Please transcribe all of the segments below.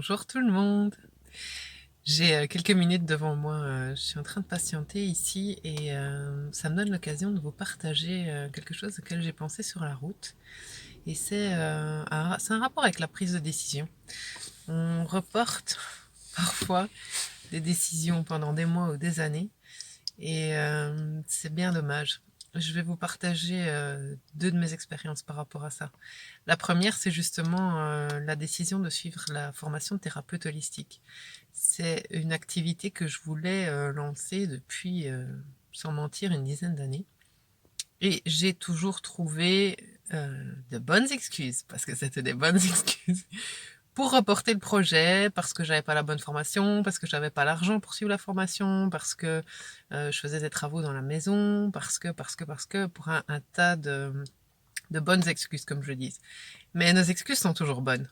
Bonjour tout le monde. J'ai quelques minutes devant moi. Je suis en train de patienter ici et ça me donne l'occasion de vous partager quelque chose auquel j'ai pensé sur la route. Et c'est un rapport avec la prise de décision. On reporte parfois des décisions pendant des mois ou des années et c'est bien dommage. Je vais vous partager deux de mes expériences par rapport à ça. La première, c'est justement la décision de suivre la formation de thérapeute holistique. C'est une activité que je voulais lancer depuis, sans mentir, une dizaine d'années. Et j'ai toujours trouvé de bonnes excuses, parce que c'était des bonnes excuses, pour reporter le projet, parce que j'avais pas la bonne formation, parce que j'avais pas l'argent pour suivre la formation, parce que je faisais des travaux dans la maison, parce que, pour un tas de bonnes excuses, comme je dis. Mais nos excuses sont toujours bonnes.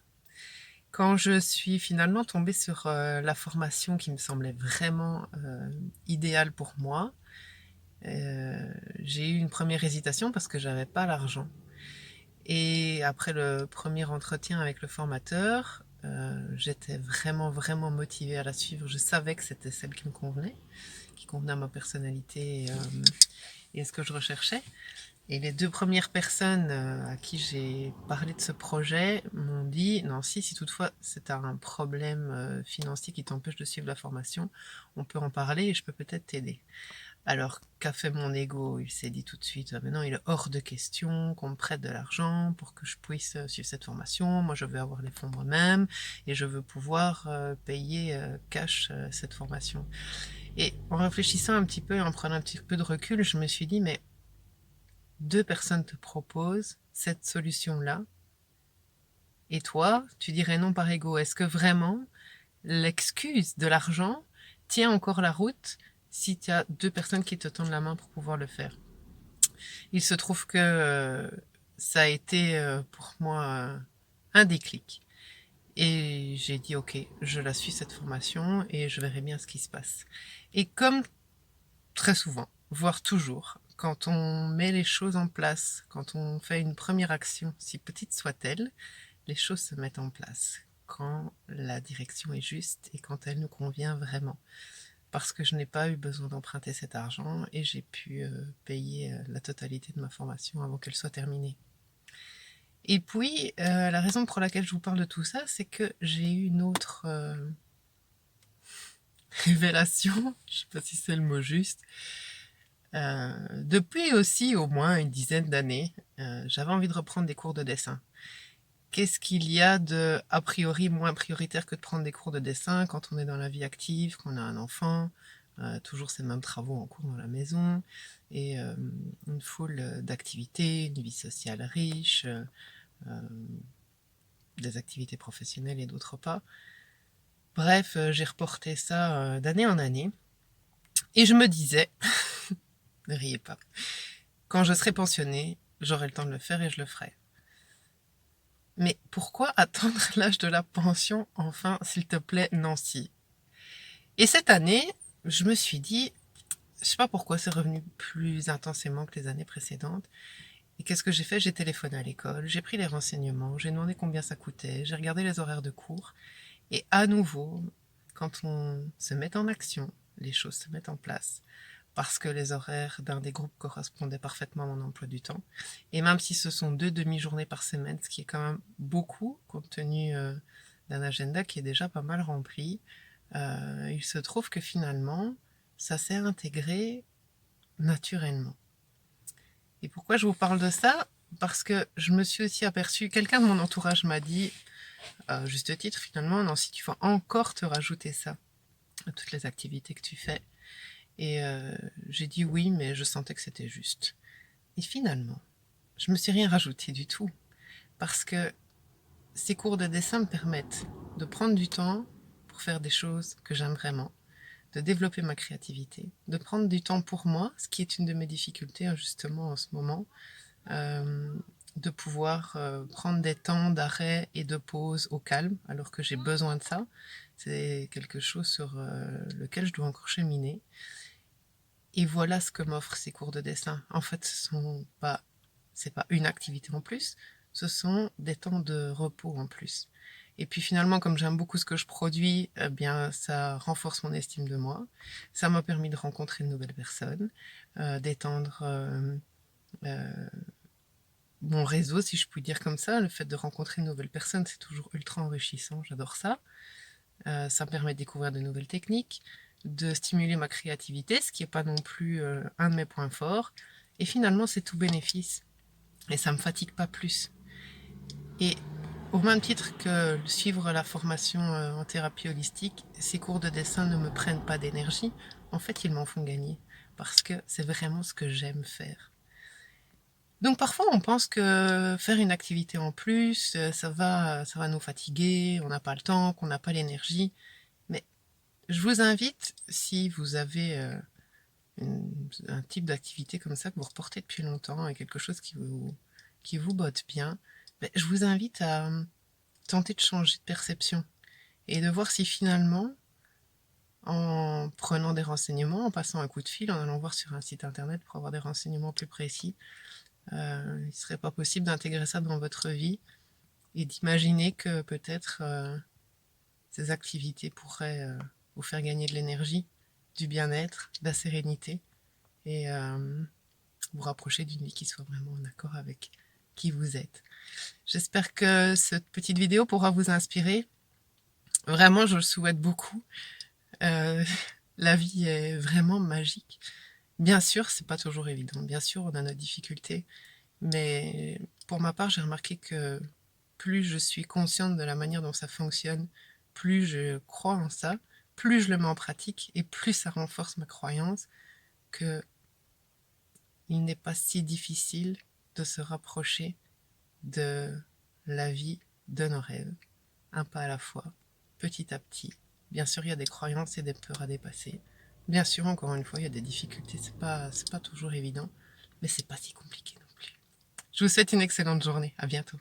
Quand je suis finalement tombée sur la formation qui me semblait vraiment idéale pour moi, j'ai eu une première hésitation parce que j'avais pas l'argent. Et après le premier entretien avec le formateur, j'étais vraiment vraiment motivée à la suivre. Je savais que c'était celle qui convenait à ma personnalité et à ce que je recherchais. Et les deux premières personnes à qui j'ai parlé de ce projet m'ont dit: Nancy, si toutefois c'est un problème financier qui t'empêche de suivre la formation, on peut en parler et je peux peut-être t'aider. Alors, qu'a fait mon ego? Il s'est dit tout de suite: ah, mais non, il est hors de question qu'on me prête de l'argent pour que je puisse suivre cette formation. Moi, je veux avoir les fonds moi-même et je veux pouvoir payer cash cette formation. Et en réfléchissant un petit peu et en prenant un petit peu de recul, je me suis dit: mais deux personnes te proposent cette solution-là, et toi, tu dirais non par ego. Est-ce que vraiment l'excuse de l'argent tient encore la route si tu as deux personnes qui te tendent la main pour pouvoir le faire? Il se trouve que ça a été pour moi un déclic. Et j'ai dit: ok, je la suis cette formation et je verrai bien ce qui se passe. Et comme très souvent, voire toujours, quand on met les choses en place, quand on fait une première action, si petite soit-elle, les choses se mettent en place quand la direction est juste et quand elle nous convient vraiment. Parce que je n'ai pas eu besoin d'emprunter cet argent et j'ai pu payer la totalité de ma formation avant qu'elle soit terminée. Et puis, la raison pour laquelle je vous parle de tout ça, c'est que j'ai eu une autre révélation, je ne sais pas si c'est le mot juste. Depuis aussi au moins une dizaine d'années, j'avais envie de reprendre des cours de dessin. Qu'est-ce qu'il y a de a priori moins prioritaire que de prendre des cours de dessin quand on est dans la vie active, qu'on a un enfant, toujours ces mêmes travaux en cours dans la maison, et une foule d'activités, une vie sociale riche, des activités professionnelles et d'autres pas. Bref, j'ai reporté ça d'année en année, et je me disais, ne riez pas, quand je serai pensionnée, j'aurai le temps de le faire et je le ferai. Mais pourquoi attendre l'âge de la pension, enfin, s'il te plaît, Nancy? Et cette année, je me suis dit, je sais pas pourquoi c'est revenu plus intensément que les années précédentes. Et qu'est-ce que j'ai fait? J'ai téléphoné à l'école, j'ai pris les renseignements, j'ai demandé combien ça coûtait, j'ai regardé les horaires de cours. Et à nouveau, quand on se met en action, les choses se mettent en place. Parce que les horaires d'un des groupes correspondaient parfaitement à mon emploi du temps. Et même si ce sont 2 demi-journées par semaine, ce qui est quand même beaucoup, compte tenu d'un agenda qui est déjà pas mal rempli, il se trouve que finalement, ça s'est intégré naturellement. Et pourquoi je vous parle de ça? Parce que je me suis aussi aperçue, quelqu'un de mon entourage m'a dit, à juste titre finalement: non, si tu vas encore te rajouter ça à toutes les activités que tu fais. Et j'ai dit oui, mais je sentais que c'était juste. Et finalement, je me suis rien rajouté du tout. Parce que ces cours de dessin me permettent de prendre du temps pour faire des choses que j'aime vraiment, de développer ma créativité, de prendre du temps pour moi, ce qui est une de mes difficultés justement en ce moment, euh, de pouvoir prendre des temps d'arrêt et de pause au calme, alors que j'ai besoin de ça. C'est quelque chose sur lequel je dois encore cheminer. Et voilà ce que m'offrent ces cours de dessin. En fait, c'est pas une activité en plus, ce sont des temps de repos en plus. Et puis finalement, comme j'aime beaucoup ce que je produis, eh bien, ça renforce mon estime de moi. Ça m'a permis de rencontrer de nouvelles personnes, d'étendre mon réseau, si je puis dire comme ça. Le fait de rencontrer de nouvelles personnes, c'est toujours ultra enrichissant. J'adore ça. Ça me permet de découvrir de nouvelles techniques, de stimuler ma créativité, ce qui n'est pas non plus un de mes points forts. Et finalement, c'est tout bénéfice. Et ça me fatigue pas plus. Et au même titre que suivre la formation en thérapie holistique, ces cours de dessin ne me prennent pas d'énergie. En fait, ils m'en font gagner. Parce que c'est vraiment ce que j'aime faire. Donc parfois on pense que faire une activité en plus, ça va nous fatiguer, on n'a pas le temps, qu'on n'a pas l'énergie. Mais je vous invite, si vous avez un type d'activité comme ça que vous reportez depuis longtemps et quelque chose qui vous botte bien, ben, je vous invite à tenter de changer de perception et de voir si finalement, en prenant des renseignements, en passant un coup de fil, en allant voir sur un site internet pour avoir des renseignements plus précis, il ne serait pas possible d'intégrer ça dans votre vie et d'imaginer que peut-être ces activités pourraient vous faire gagner de l'énergie, du bien-être, de la sérénité et vous rapprocher d'une vie qui soit vraiment en accord avec qui vous êtes. J'espère que cette petite vidéo pourra vous inspirer. Vraiment, je le souhaite beaucoup. Euh, la vie est vraiment magique. Bien sûr, c'est pas toujours évident. Bien sûr, on a nos difficultés. Mais pour ma part, j'ai remarqué que plus je suis consciente de la manière dont ça fonctionne, plus je crois en ça, plus je le mets en pratique et plus ça renforce ma croyance que il n'est pas si difficile de se rapprocher de la vie de nos rêves, un pas à la fois, petit à petit. Bien sûr, il y a des croyances et des peurs à dépasser. Bien sûr, encore une fois, il y a des difficultés, c'est pas toujours évident, mais c'est pas si compliqué non plus. Je vous souhaite une excellente journée. À bientôt.